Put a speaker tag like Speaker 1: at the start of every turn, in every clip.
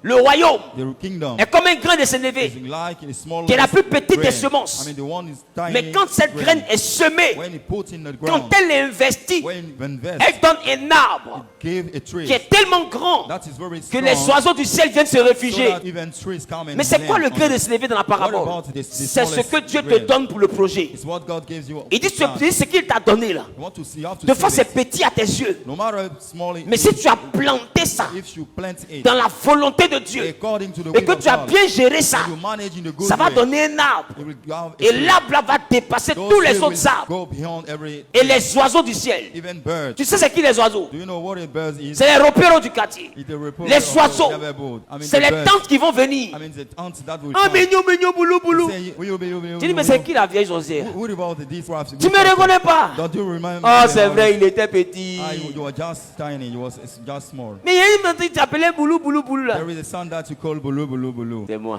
Speaker 1: Le royaume
Speaker 2: The kingdom
Speaker 1: est comme un grain de sénévé
Speaker 2: is like a small
Speaker 1: qui est la plus petite des
Speaker 2: grain.
Speaker 1: semences.
Speaker 2: I mean, the one is tiny
Speaker 1: Mais quand cette
Speaker 2: grain.
Speaker 1: graine est semée,
Speaker 2: When it put in the
Speaker 1: quand
Speaker 2: ground,
Speaker 1: elle est investie,
Speaker 2: when invest,
Speaker 1: elle donne un arbre
Speaker 2: it gave a tree
Speaker 1: qui est tellement grand
Speaker 2: that is very
Speaker 1: que
Speaker 2: strong,
Speaker 1: les oiseaux du ciel viennent se
Speaker 2: so
Speaker 1: réfugier.
Speaker 2: that even trees come and
Speaker 1: Mais c'est quoi le
Speaker 2: land
Speaker 1: grain
Speaker 2: on
Speaker 1: de
Speaker 2: it.
Speaker 1: sénévé dans la
Speaker 2: What
Speaker 1: parabole?
Speaker 2: about the
Speaker 1: C'est ce
Speaker 2: smallest
Speaker 1: que Dieu te
Speaker 2: grain?
Speaker 1: donne pour le projet.
Speaker 2: It's what God gives you.
Speaker 1: Il dit ce qu'il t'a donné là.
Speaker 2: You want to see, you have to
Speaker 1: Des
Speaker 2: see
Speaker 1: fois c'est
Speaker 2: it.
Speaker 1: petit à tes yeux.
Speaker 2: No matter how small it
Speaker 1: Mais
Speaker 2: is,
Speaker 1: si tu as planté ça
Speaker 2: if you plant it
Speaker 1: dans la volonté de Dieu
Speaker 2: according to the
Speaker 1: et
Speaker 2: will
Speaker 1: que
Speaker 2: of
Speaker 1: tu as
Speaker 2: God,
Speaker 1: bien géré ça,
Speaker 2: and you manage in the good
Speaker 1: ça va
Speaker 2: way,
Speaker 1: donner un arbre.
Speaker 2: it will have a
Speaker 1: Et
Speaker 2: tree.
Speaker 1: l'arbre là va dépasser
Speaker 2: Those
Speaker 1: tous les
Speaker 2: trees
Speaker 1: autres
Speaker 2: will
Speaker 1: arbres.
Speaker 2: go beyond every
Speaker 1: Et les oiseaux du ciel.
Speaker 2: even birds.
Speaker 1: Tu sais c'est qui les oiseaux?
Speaker 2: Do you know what a bird is?
Speaker 1: C'est les ropéros du quartier.
Speaker 2: It's the report
Speaker 1: Les
Speaker 2: of
Speaker 1: oiseaux.
Speaker 2: the neighborhood. I mean,
Speaker 1: C'est
Speaker 2: the
Speaker 1: les
Speaker 2: birds.
Speaker 1: tantes qui vont venir.
Speaker 2: I mean, the ants that will
Speaker 1: Ah,
Speaker 2: come.
Speaker 1: mignon, mignon, boulou, boulou.
Speaker 2: Say,
Speaker 1: Tu dis, mais c'est qui la vieille sorcière?
Speaker 2: What about these crafts?
Speaker 1: Tu me reconnais pas?
Speaker 2: Don't you remember?
Speaker 1: Oh,
Speaker 2: them?
Speaker 1: c'est vrai, il était petit.
Speaker 2: You were just tiny. You was just small.
Speaker 1: Mais il y a une mentalité qui t'appelait boulou, boulou, boulou là.
Speaker 2: There is a sound that you call bulu bulu bulu.
Speaker 1: C'est moi.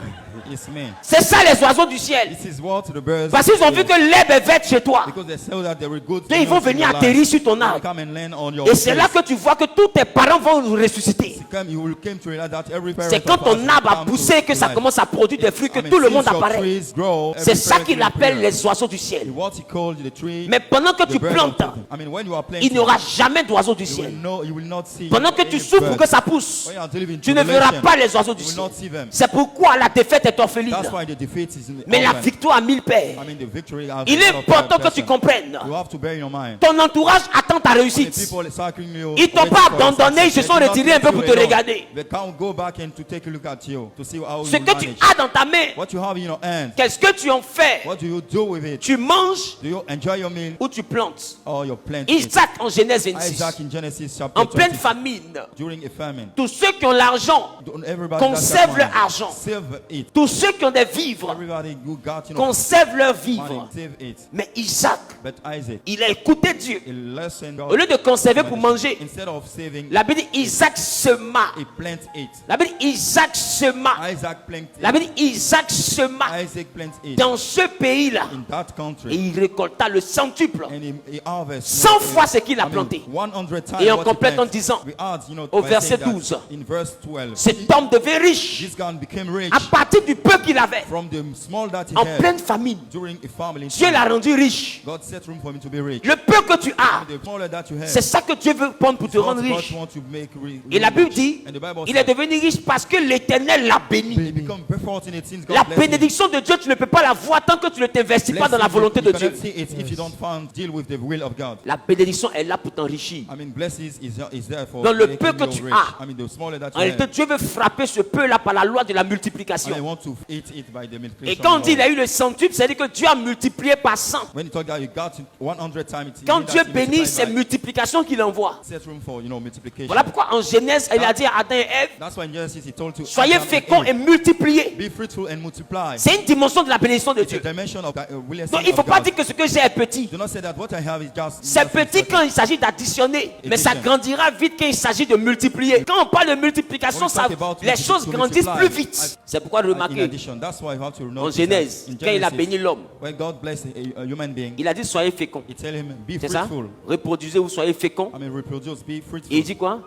Speaker 2: It's me.
Speaker 1: C'est ça les oiseaux du ciel.
Speaker 2: This is what the birds.
Speaker 1: Parce qu'ils ont vu que l'herbe est verte chez toi.
Speaker 2: Because they say that there are good.
Speaker 1: Donc ils vont venir atterrir sur ton arbre.
Speaker 2: Come and land on your
Speaker 1: Et c'est là
Speaker 2: place.
Speaker 1: que tu vois que tous tes parents vont ressusciter.
Speaker 2: You will come to realize that every parent
Speaker 1: C'est quand
Speaker 2: of us
Speaker 1: ton arbre a
Speaker 2: come to
Speaker 1: poussé que ça
Speaker 2: life.
Speaker 1: commence à produire des fruits que
Speaker 2: I mean,
Speaker 1: tout le
Speaker 2: since
Speaker 1: monde
Speaker 2: your
Speaker 1: apparaît.
Speaker 2: trees grow,
Speaker 1: C'est
Speaker 2: every
Speaker 1: ça
Speaker 2: parent
Speaker 1: qu'il
Speaker 2: will
Speaker 1: appelle
Speaker 2: appear.
Speaker 1: les oiseaux du ciel.
Speaker 2: What he called the tree.
Speaker 1: Mais pendant que
Speaker 2: the
Speaker 1: tu
Speaker 2: bird
Speaker 1: plantes,
Speaker 2: of I mean, when you are planting,
Speaker 1: il n'y aura jamais d'oiseaux du ciel.
Speaker 2: you will not see.
Speaker 1: Pendant que tu
Speaker 2: any
Speaker 1: souffres
Speaker 2: birds.
Speaker 1: que ça pousse,
Speaker 2: When you are delivering
Speaker 1: tu ne verras
Speaker 2: tribulation,
Speaker 1: pas les oiseaux du
Speaker 2: you will
Speaker 1: ciel.
Speaker 2: not see them.
Speaker 1: C'est pourquoi la défaite est orpheline.
Speaker 2: That's why the defeat is in the
Speaker 1: Mais la
Speaker 2: orphan.
Speaker 1: victoire a 1000 pères.
Speaker 2: I mean, the victory has
Speaker 1: Il
Speaker 2: a
Speaker 1: est
Speaker 2: lot of
Speaker 1: important que tu
Speaker 2: person.
Speaker 1: comprennes.
Speaker 2: You have to bear in your mind.
Speaker 1: Ton entourage attend ta
Speaker 2: The
Speaker 1: réussite.
Speaker 2: people are circling you,
Speaker 1: Ils t'ont
Speaker 2: waiting
Speaker 1: pas
Speaker 2: for your
Speaker 1: abandonné, ils se
Speaker 2: success.
Speaker 1: sont
Speaker 2: They do not
Speaker 1: retirés un peu
Speaker 2: leave
Speaker 1: pour
Speaker 2: you
Speaker 1: te
Speaker 2: alone.
Speaker 1: regarder.
Speaker 2: They can't go back and to take a look at you to see how
Speaker 1: Ce
Speaker 2: you
Speaker 1: que tu
Speaker 2: manage.
Speaker 1: as dans ta main,
Speaker 2: What you have in your hands,
Speaker 1: qu'est-ce que tu en fais?
Speaker 2: what do you do with it?
Speaker 1: Tu manges
Speaker 2: Do you enjoy your meal
Speaker 1: ou tu plantes?
Speaker 2: or your plant it?
Speaker 1: Isaac en Genèse 26,
Speaker 2: Isaac in Genesis chapter
Speaker 1: en pleine
Speaker 2: 20,
Speaker 1: famine,
Speaker 2: during a famine.
Speaker 1: tous ceux qui ont l'argent
Speaker 2: Don't everybody
Speaker 1: conserve
Speaker 2: got
Speaker 1: leur
Speaker 2: that money.
Speaker 1: argent.
Speaker 2: Save it.
Speaker 1: Tous ceux qui ont des vivres
Speaker 2: Everybody who got
Speaker 1: conservent leurs
Speaker 2: money,
Speaker 1: vivres.
Speaker 2: save it.
Speaker 1: Mais Isaac,
Speaker 2: But Isaac,
Speaker 1: il a écouté Dieu.
Speaker 2: he listened
Speaker 1: Au lieu de conserver pour manger,
Speaker 2: instead of saving,
Speaker 1: la Bible dit Isaac sema.
Speaker 2: he plant it.
Speaker 1: La Bible dit Isaac sema.
Speaker 2: Isaac plant
Speaker 1: La
Speaker 2: it.
Speaker 1: Bible dit Isaac sema.
Speaker 2: Isaac plant it
Speaker 1: Dans ce pays-là.
Speaker 2: in that
Speaker 1: Et
Speaker 2: country,
Speaker 1: il récolta le centuple.
Speaker 2: and he harvested
Speaker 1: 100 fois ce qu'il a planté.
Speaker 2: 100 times
Speaker 1: Et en
Speaker 2: what he
Speaker 1: complète en
Speaker 2: planted.
Speaker 1: disant,
Speaker 2: We add,
Speaker 1: au
Speaker 2: by
Speaker 1: verset
Speaker 2: saying that
Speaker 1: 12,
Speaker 2: in verse 12,
Speaker 1: cet homme devint riche
Speaker 2: this guy became rich
Speaker 1: à partir du peu qu'il avait.
Speaker 2: from the small that he
Speaker 1: En
Speaker 2: had
Speaker 1: pleine famine.
Speaker 2: during a family.
Speaker 1: Dieu l'a rendu riche.
Speaker 2: God set room for him to be rich.
Speaker 1: Le peu que tu as,
Speaker 2: The smaller that you have,
Speaker 1: c'est ça que Dieu veut prendre pour te
Speaker 2: what
Speaker 1: rendre
Speaker 2: God
Speaker 1: riche.
Speaker 2: wants to make
Speaker 1: Et la Bible dit,
Speaker 2: And the Bible
Speaker 1: il est
Speaker 2: says,
Speaker 1: devenu riche parce que l'Éternel l'a béni.
Speaker 2: he become fortunate since God
Speaker 1: La
Speaker 2: blessed him.
Speaker 1: bénédiction de Dieu, tu ne peux pas la voir tant que tu ne t'investis pas dans la volonté de
Speaker 2: You
Speaker 1: Dieu.
Speaker 2: cannot see it if you don't deal with the will of God.
Speaker 1: La bénédiction est là pour t'enrichir.
Speaker 2: I mean, blessings is there for
Speaker 1: Dans le
Speaker 2: making
Speaker 1: peu que
Speaker 2: you
Speaker 1: tu
Speaker 2: rich.
Speaker 1: as,
Speaker 2: I mean, the smaller that
Speaker 1: En
Speaker 2: you
Speaker 1: réalité,
Speaker 2: have.
Speaker 1: Dieu veut frapper ce peu-là par la loi de la
Speaker 2: And I
Speaker 1: multiplication.
Speaker 2: want to eat it by the
Speaker 1: Et
Speaker 2: multiplication.
Speaker 1: quand on dit
Speaker 2: of
Speaker 1: il a eu le centuple, c'est-à-dire que Dieu a multiplié par 100.
Speaker 2: When you talk that you got it 100 times, it
Speaker 1: Quand
Speaker 2: means
Speaker 1: Dieu
Speaker 2: that you
Speaker 1: bénit,
Speaker 2: multiply
Speaker 1: c'est
Speaker 2: by-
Speaker 1: multiplication qu'il envoie.
Speaker 2: set room for multiplication.
Speaker 1: Voilà pourquoi en Genèse, il a dit à Adam et Ève,
Speaker 2: That's why in Genesis he told you,
Speaker 1: soyez
Speaker 2: Adam and
Speaker 1: féconds et
Speaker 2: Eve,
Speaker 1: multipliez.
Speaker 2: be fruitful and multiply.
Speaker 1: C'est une dimension de la bénédiction de
Speaker 2: It's a
Speaker 1: Dieu.
Speaker 2: dimension of blessing
Speaker 1: Donc il ne faut
Speaker 2: of
Speaker 1: pas
Speaker 2: God.
Speaker 1: dire que ce que j'ai est petit.
Speaker 2: Do not say that what I have is just.
Speaker 1: C'est
Speaker 2: just
Speaker 1: petit quand il s'agit d'additionner, mais ça grandira vite quand il s'agit de multiplier. Quand on parle de multiplication,
Speaker 2: When we talk about
Speaker 1: les choses
Speaker 2: to
Speaker 1: grandissent
Speaker 2: multiply,
Speaker 1: plus vite. C'est pourquoi
Speaker 2: In
Speaker 1: remarquez,
Speaker 2: addition, that's why you have to
Speaker 1: en
Speaker 2: notice
Speaker 1: Genèse,
Speaker 2: that in
Speaker 1: quand il a
Speaker 2: Genesis,
Speaker 1: béni l'homme,
Speaker 2: when God blessed a human being,
Speaker 1: il a dit soyez féconds.
Speaker 2: he tell him be
Speaker 1: C'est ça?
Speaker 2: fruitful.
Speaker 1: Reproduisez-vous, soyez féconds.
Speaker 2: I mean reproduce, be fruitful.
Speaker 1: Et il dit quoi?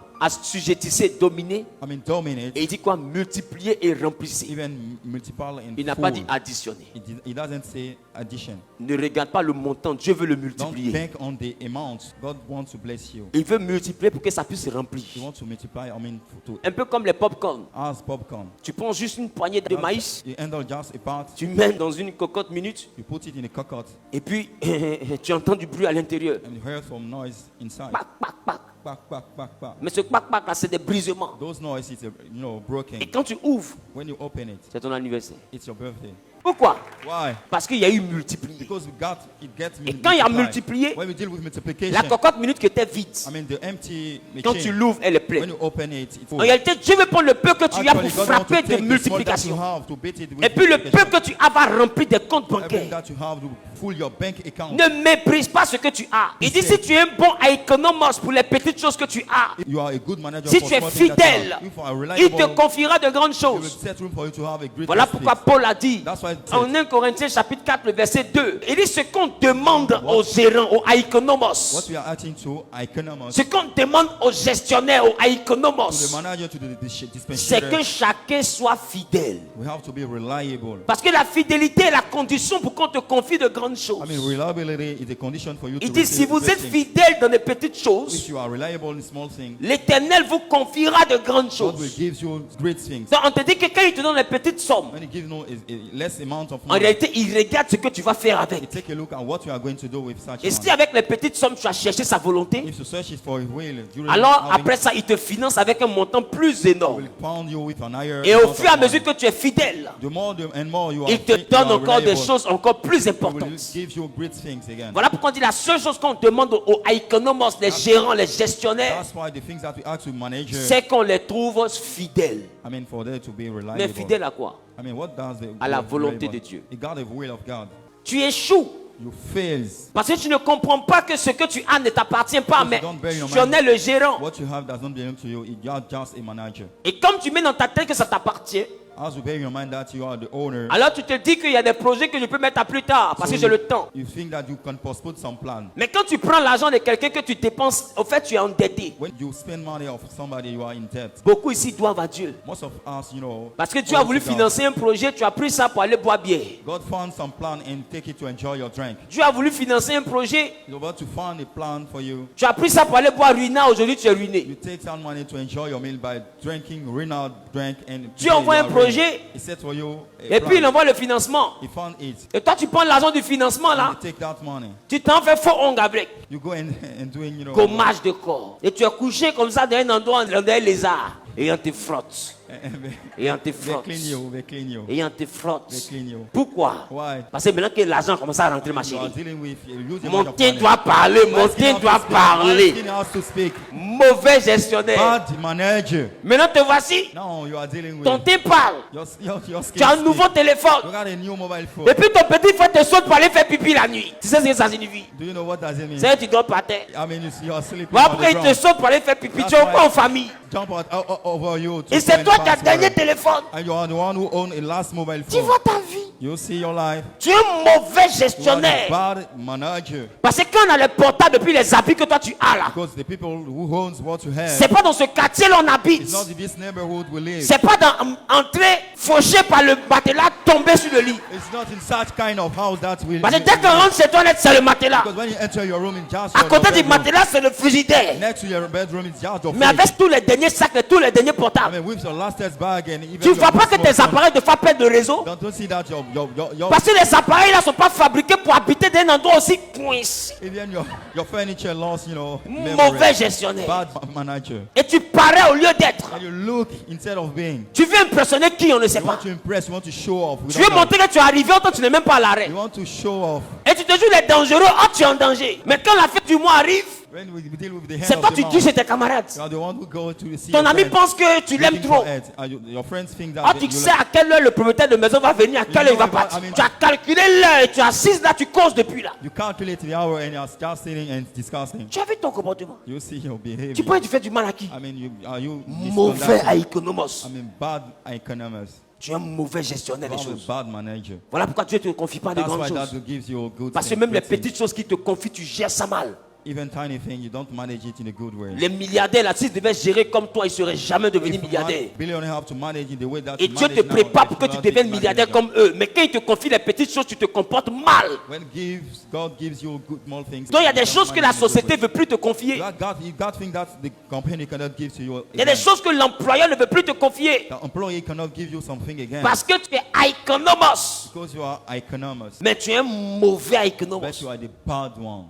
Speaker 1: Assujettissez, dominez.
Speaker 2: I mean dominate,
Speaker 1: Et il dit quoi? Multipliez et remplissez.
Speaker 2: even multiply and
Speaker 1: Il n'a pas dit additionner.
Speaker 2: He doesn't say addition.
Speaker 1: Ne regarde pas le montant, Dieu veut le
Speaker 2: Don't
Speaker 1: multiplier.
Speaker 2: bank on the amount. God wants to bless you.
Speaker 1: Il veut multiplier pour que ça puisse se remplir.
Speaker 2: He wants to multiply. I mean to
Speaker 1: Un peu comme les pop-corn.
Speaker 2: as popcorn.
Speaker 1: Tu prends juste une poignée de maïs,
Speaker 2: You handle just a part.
Speaker 1: tu mets dans une cocotte minute,
Speaker 2: You put it in a cocotte
Speaker 1: et puis tu entends du bruit à l'intérieur.
Speaker 2: and you hear some noise inside.
Speaker 1: Pac, pac, pac.
Speaker 2: Back, back, back, back.
Speaker 1: Mais ce pac, pac là, c'est des brisements.
Speaker 2: Those noises, it's broken.
Speaker 1: Et quand tu ouvres,
Speaker 2: When you open it,
Speaker 1: c'est ton anniversaire.
Speaker 2: it's your birthday.
Speaker 1: Pourquoi?
Speaker 2: Why?
Speaker 1: Parce qu'il y a eu multiplié.
Speaker 2: Because it gets
Speaker 1: Et quand il y a
Speaker 2: multiplied.
Speaker 1: multiplié,
Speaker 2: When we deal with multiplication,
Speaker 1: la cocotte minute qui était vide,
Speaker 2: I mean the empty
Speaker 1: quand
Speaker 2: machine,
Speaker 1: tu l'ouvres, elle est
Speaker 2: when
Speaker 1: pleine.
Speaker 2: you open it, it's full.
Speaker 1: En réalité, Dieu veut prendre le peu que tu as pour
Speaker 2: Actually, God wants to
Speaker 1: frapper
Speaker 2: take
Speaker 1: de
Speaker 2: the small that you
Speaker 1: multiplication.
Speaker 2: have to beat it with
Speaker 1: Et puis le peu
Speaker 2: multiplication.
Speaker 1: que tu as va remplir des comptes
Speaker 2: Everything
Speaker 1: bancaires.
Speaker 2: that you have to full your bank account.
Speaker 1: Ne méprise pas ce que tu as. Il dit si tu es bon à économos pour les petites choses que tu as,
Speaker 2: You are a good manager
Speaker 1: si
Speaker 2: for
Speaker 1: tu es
Speaker 2: small things that you
Speaker 1: fidèle,
Speaker 2: have. If you are
Speaker 1: il te
Speaker 2: reliable,
Speaker 1: confiera de grandes
Speaker 2: He will
Speaker 1: choses.
Speaker 2: set room for you to have a great
Speaker 1: Voilà
Speaker 2: benefit.
Speaker 1: pourquoi Paul a dit,
Speaker 2: That's why
Speaker 1: En 1 Corinthiens chapitre 4, le verset 2, il dit ce qu'on demande aux gérants, aux
Speaker 2: What
Speaker 1: aïkonomos,
Speaker 2: we are asking to Iconomos,
Speaker 1: ce qu'on demande aux gestionnaires, aux
Speaker 2: to the
Speaker 1: aïkonomos,
Speaker 2: manager, to the
Speaker 1: c'est que
Speaker 2: dispensary,
Speaker 1: chacun soit fidèle.
Speaker 2: we have to be reliable.
Speaker 1: Parce que la fidélité est la condition pour qu'on te confie de grandes choses.
Speaker 2: I mean, reliability is a condition for you to
Speaker 1: Il dit si
Speaker 2: receive
Speaker 1: vous
Speaker 2: great
Speaker 1: êtes
Speaker 2: things.
Speaker 1: fidèle dans les petites
Speaker 2: If
Speaker 1: choses,
Speaker 2: you are reliable in small things,
Speaker 1: l'Éternel vous confiera de grandes
Speaker 2: God will
Speaker 1: choses.
Speaker 2: give you great things.
Speaker 1: Donc on te dit que quand il te donne les petites sommes,
Speaker 2: When He gives you a less amount of
Speaker 1: en
Speaker 2: money,
Speaker 1: réalité, il regarde ce que tu vas faire
Speaker 2: you
Speaker 1: avec.
Speaker 2: take a look at what you are going to do with such
Speaker 1: Et si
Speaker 2: money.
Speaker 1: avec les petites sommes, tu as cherché sa volonté,
Speaker 2: If you search it for His will, during
Speaker 1: alors
Speaker 2: having,
Speaker 1: après ça, il te finance avec un montant plus
Speaker 2: He
Speaker 1: énorme.
Speaker 2: will pound you with an higher
Speaker 1: Et au
Speaker 2: amount
Speaker 1: fur et à
Speaker 2: of money.
Speaker 1: mesure que tu es fidèle,
Speaker 2: The more and more you are,
Speaker 1: il te
Speaker 2: you
Speaker 1: donne
Speaker 2: are
Speaker 1: encore des
Speaker 2: reliable,
Speaker 1: choses encore plus
Speaker 2: He will
Speaker 1: importantes.
Speaker 2: give you great things again.
Speaker 1: Voilà pourquoi on dit la seule chose qu'on demande aux économos, les gérants, les gestionnaires,
Speaker 2: That's why the things that we ask to manage,
Speaker 1: c'est qu'on les trouve fidèles.
Speaker 2: I mean, for them to be reliable.
Speaker 1: Mais fidèles à quoi?
Speaker 2: I mean, what does the
Speaker 1: À la
Speaker 2: word
Speaker 1: volonté
Speaker 2: reliable?
Speaker 1: de Dieu.
Speaker 2: You got the will of God.
Speaker 1: Tu échoues
Speaker 2: You fails.
Speaker 1: parce que tu ne comprends pas que ce que tu as ne t'appartient pas,
Speaker 2: Because
Speaker 1: mais
Speaker 2: you don't bear in your
Speaker 1: tu en
Speaker 2: mind
Speaker 1: es le gérant.
Speaker 2: What you have does not belong to you. You are just a manager.
Speaker 1: Et comme tu mets dans ta tête que ça t'appartient,
Speaker 2: As you bear in your mind that you are the owner,
Speaker 1: alors tu te dis qu'il y a des projets que je peux mettre à plus tard parce
Speaker 2: so
Speaker 1: que j'ai le temps.
Speaker 2: you think that you can postpone some plan.
Speaker 1: Mais quand tu prends l'argent de quelqu'un que tu dépenses, au fait tu es endetté.
Speaker 2: When you spend money of somebody, you are in debt.
Speaker 1: Beaucoup ici doivent à Dieu.
Speaker 2: Most of us, you know,
Speaker 1: Parce que Dieu a voulu
Speaker 2: owe to God.
Speaker 1: financer un projet, tu as pris ça pour aller boire bière.
Speaker 2: God found some plan and take it to enjoy your drink.
Speaker 1: Dieu a voulu financer un projet,
Speaker 2: He's about to find a plan for you.
Speaker 1: tu as pris ça pour aller boire ruina, aujourd'hui tu es ruiné.
Speaker 2: You take some money to enjoy your meal by drinking renal drink and
Speaker 1: Dieu envoie un
Speaker 2: today you are
Speaker 1: projet.
Speaker 2: ready. He set for you a
Speaker 1: Et puis il
Speaker 2: plan.
Speaker 1: envoie le financement.
Speaker 2: He found it.
Speaker 1: Et toi tu prends l'argent du financement
Speaker 2: And
Speaker 1: là,
Speaker 2: you take that money.
Speaker 1: tu t'en fais faux ongle avec.
Speaker 2: You go and doing, you know,
Speaker 1: Gommage de corps. Et tu es couché comme ça dans un endroit dans un lézard. Et on te frotte. Et on te
Speaker 2: they
Speaker 1: frotte.
Speaker 2: clean you, they clean you,
Speaker 1: Et on te frotte.
Speaker 2: they clean you.
Speaker 1: Pourquoi?
Speaker 2: Why?
Speaker 1: Parce que maintenant que l'argent commence à rentrer, ma
Speaker 2: You are
Speaker 1: chérie.
Speaker 2: dealing with you use
Speaker 1: Mon
Speaker 2: your
Speaker 1: teint
Speaker 2: money.
Speaker 1: doit parler, mon
Speaker 2: My skin
Speaker 1: teint
Speaker 2: has
Speaker 1: doit
Speaker 2: to speak. My
Speaker 1: parler.
Speaker 2: skin has to speak.
Speaker 1: Mauvais gestionnaire.
Speaker 2: Bad manager.
Speaker 1: Maintenant te voici.
Speaker 2: Now you are dealing with
Speaker 1: Ton teint parle.
Speaker 2: your skin.
Speaker 1: Tu as un
Speaker 2: speak.
Speaker 1: nouveau téléphone.
Speaker 2: You got a new mobile phone.
Speaker 1: Et puis ton petit frère te saute pour aller faire pipi la nuit. Tu sais ce que ça signifie?
Speaker 2: Do you know what does it mean?
Speaker 1: C'est que tu dors par terre.
Speaker 2: I mean, you are sleeping
Speaker 1: Bon,
Speaker 2: on
Speaker 1: après
Speaker 2: the
Speaker 1: il te
Speaker 2: ground.
Speaker 1: saute pour aller faire pipi.
Speaker 2: That's
Speaker 1: Tu es
Speaker 2: why-
Speaker 1: encore en famille.
Speaker 2: Jump over you. To
Speaker 1: Et c'est
Speaker 2: find
Speaker 1: toi qui as
Speaker 2: password.
Speaker 1: dernier téléphone.
Speaker 2: And you are the one who own a last mobile
Speaker 1: Tu
Speaker 2: phone.
Speaker 1: vois ta vie.
Speaker 2: You see your life.
Speaker 1: Tu es un mauvais
Speaker 2: You are a
Speaker 1: gestionnaire.
Speaker 2: bad manager.
Speaker 1: Parce que quand on a le portable depuis les habits que toi tu as là,
Speaker 2: Because the people who owns what you have,
Speaker 1: c'est pas dans ce quartier là on habite.
Speaker 2: it's not in this neighborhood we live.
Speaker 1: C'est pas dans entrer fauché par le matelas tomber sur le lit.
Speaker 2: It's not in such kind of house that we
Speaker 1: Parce que
Speaker 2: live.
Speaker 1: dès qu'on rentre chez toi, c'est le matelas.
Speaker 2: Because when you enter your room, it's just
Speaker 1: À
Speaker 2: your
Speaker 1: côté du
Speaker 2: bedroom.
Speaker 1: matelas, c'est le frigidaire.
Speaker 2: Next to your bedroom, it's just your
Speaker 1: Mais
Speaker 2: fridge.
Speaker 1: avec tous les derniers sacs, et tous les derniers
Speaker 2: I
Speaker 1: portables.
Speaker 2: mean, with your latest bag and even
Speaker 1: Tu ne
Speaker 2: your
Speaker 1: vois pas que
Speaker 2: personal
Speaker 1: tes
Speaker 2: phone,
Speaker 1: appareils de fois perdent de réseau?
Speaker 2: don't see that your
Speaker 1: Parce que les appareils là ne sont pas fabriqués pour habiter dans un endroit aussi coincé.
Speaker 2: even your furniture lost, you know,
Speaker 1: Mauvais
Speaker 2: memory.
Speaker 1: gestionnaire.
Speaker 2: Bad manager.
Speaker 1: Et tu parais au lieu d'être.
Speaker 2: And you look instead of being.
Speaker 1: Tu veux impressionner qui, on ne sait
Speaker 2: You
Speaker 1: pas.
Speaker 2: want to impress, you want to show off.
Speaker 1: Tu veux montrer que tu es arrivé, autant tu n'es même pas à l'arrêt.
Speaker 2: You want to show off.
Speaker 1: Et tu te dis, les dangereux, oh, tu es en danger. Mais quand la fin du mois arrive,
Speaker 2: When we deal with the hand
Speaker 1: c'est
Speaker 2: of
Speaker 1: toi
Speaker 2: the
Speaker 1: qui
Speaker 2: mouth,
Speaker 1: dis chez tes camarades.
Speaker 2: you are the one who go to see
Speaker 1: Ton
Speaker 2: your
Speaker 1: ami
Speaker 2: friends
Speaker 1: pense que tu l'aimes
Speaker 2: looking
Speaker 1: trop.
Speaker 2: for it. Your friends think that
Speaker 1: Ah, tu
Speaker 2: you
Speaker 1: sais à quelle heure le propriétaire de maison va venir, à quelle heure il va partir. Tu as calculé l'heure et tu as 6 là, tu causes depuis là.
Speaker 2: You calculate the hour and you are just sitting and discussing.
Speaker 1: Tu as vu ton comportement.
Speaker 2: You see your behavior.
Speaker 1: Tu peux tu fais du mal à qui?
Speaker 2: I mean, are you
Speaker 1: Mauvais
Speaker 2: misconducting?
Speaker 1: à économos.
Speaker 2: I mean, bad economist.
Speaker 1: Tu es un mauvais gestionnaire des
Speaker 2: You are
Speaker 1: choses.
Speaker 2: a bad manager.
Speaker 1: Voilà pourquoi Dieu ne te confie pas de
Speaker 2: That's
Speaker 1: grandes
Speaker 2: why
Speaker 1: choses.
Speaker 2: that gives you a good
Speaker 1: Parce que
Speaker 2: thing,
Speaker 1: même les
Speaker 2: good thing.
Speaker 1: petites choses qui te confient, tu gères ça mal.
Speaker 2: Even tiny thing, you don't manage it in a good way.
Speaker 1: Les milliardaires là, s'ils devaient gérer comme toi, ils ne seraient jamais devenus milliardaires.
Speaker 2: Billionaires have to manage in the way that
Speaker 1: Et
Speaker 2: you
Speaker 1: Dieu te
Speaker 2: manage now,
Speaker 1: prépare
Speaker 2: they
Speaker 1: pour que tu
Speaker 2: cannot
Speaker 1: deviennes
Speaker 2: manage
Speaker 1: milliardaire
Speaker 2: now.
Speaker 1: comme eux. Mais quand ils te confient les petites choses, tu te comportes mal.
Speaker 2: When God gives you good small things.
Speaker 1: Donc il y a des
Speaker 2: you
Speaker 1: choses que la
Speaker 2: manage in a good
Speaker 1: société
Speaker 2: way.
Speaker 1: ne veut plus te confier.
Speaker 2: You got things that the company cannot give to you.
Speaker 1: Il y a des choses que l'employeur ne veut plus te confier.
Speaker 2: The employee cannot give you something again.
Speaker 1: Parce que tu es économos.
Speaker 2: Because you are economist.
Speaker 1: Mais tu es un mauvais
Speaker 2: But
Speaker 1: économos.
Speaker 2: you are the bad one.